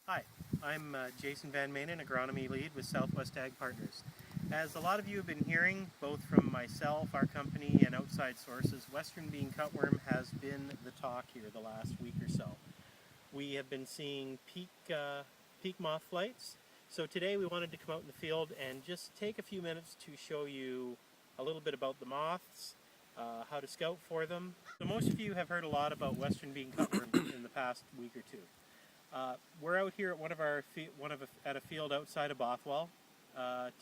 Hi, I'm Jason Van Maanen, Agronomy Lead with Southwest Ag Partners. As a lot of you have been hearing, both from myself, our company, and outside sources, Western Bean Cutworm has been the talk here the last week or so. We have been seeing peak moth flights, so today we wanted to come out in the field and just take a few minutes to show you a little bit about the moths, how to scout for them. So most of you have heard a lot about Western Bean Cutworm in the past week or two. We're out here at at a field outside of Bothwell.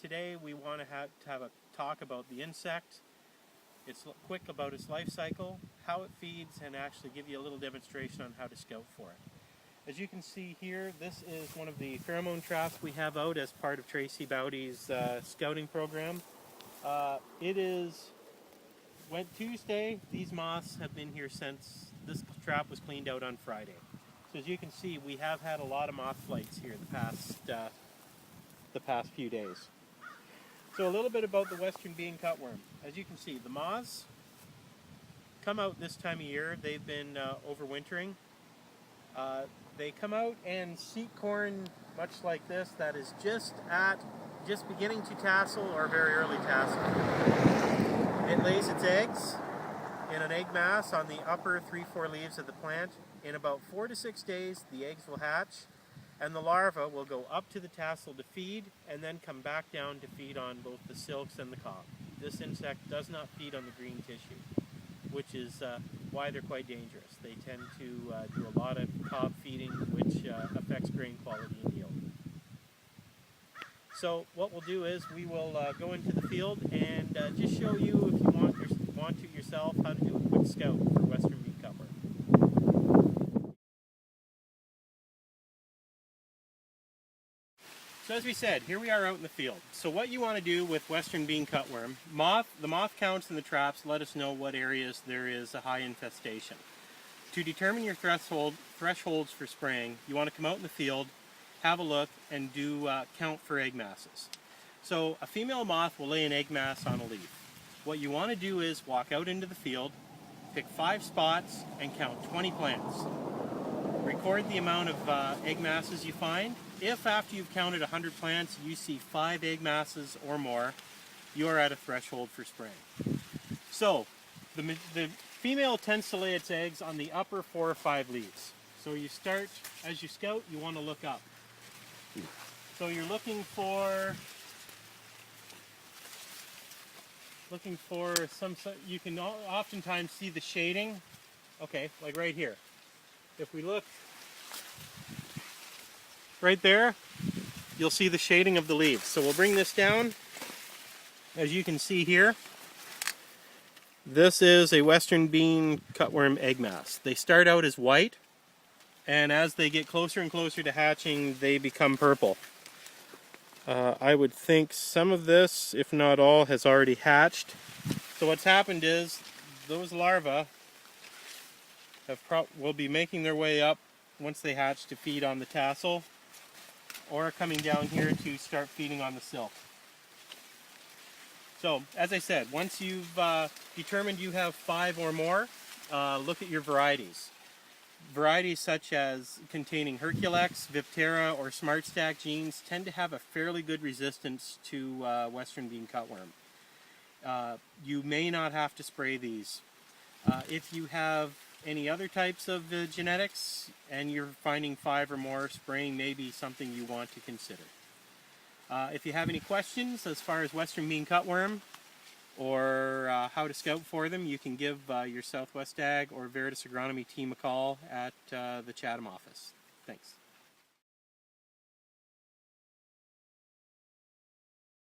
Today we want to have a talk about the insect. It's quick about its life cycle, how it feeds, and actually give you a little demonstration on how to scout for it. As you can see here, this is one of the pheromone traps we have out as part of Tracy Bowdy's scouting program. Went Tuesday. These moths have been here since this trap was cleaned out on Friday. So as you can see, we have had a lot of moth flights here the past few days. So a little bit about the Western Bean Cutworm. As you can see, the moths come out this time of year. They've been overwintering. They come out and seek corn much like this that is just beginning to tassel or very early tassel. It lays its eggs in an egg mass on the upper 3-4 leaves of the plant. In about 4 to 6 days, the eggs will hatch, and the larva will go up to the tassel to feed, and then come back down to feed on both the silks and the cob. This insect does not feed on the green tissue, which is why they're quite dangerous. They tend to do a lot of cob feeding, which affects grain quality and yield. So what we'll do is we will go into the field and just show you, if you want to yourself, how to do a quick scout for Western Bean Cutworm. So as we said, here we are out in the field. So what you want to do with Western Bean Cutworm, the moth counts in the traps let us know what areas there is a high infestation. To determine your thresholds for spraying, you want to come out in the field, have a look, and do count for egg masses. So a female moth will lay an egg mass on a leaf. What you want to do is walk out into the field, pick 5 spots, and count 20 plants. Record the amount of egg masses you find. If after you've counted 100 plants you see 5 egg masses or more, you are at a threshold for spraying. So the female tends to lay its eggs on the upper 4 or 5 leaves. So you start, as you scout, you want to look up. So you're looking for you can oftentimes see the shading. Okay, like right here. If we look right there, you'll see the shading of the leaves. So we'll bring this down. As you can see here, this is a Western Bean Cutworm egg mass. They start out as white, and as they get closer and closer to hatching, they become purple. I would think some of this, if not all, has already hatched. So what's happened is those larvae will be making their way up once they hatch to feed on the tassel, or coming down here to start feeding on the silk. So, as I said, once you've determined you have 5 or more, look at your varieties. Varieties such as containing Herculex, Viptera, or Smart Stack genes tend to have a fairly good resistance to Western Bean Cutworm. You may not have to spray these. If you have any other types of genetics and you're finding 5 or more, spraying may be something you want to consider. If you have any questions as far as Western Bean Cutworm or how to scout for them, you can give your Southwest Ag or Veritas Agronomy team a call at the Chatham office. Thanks.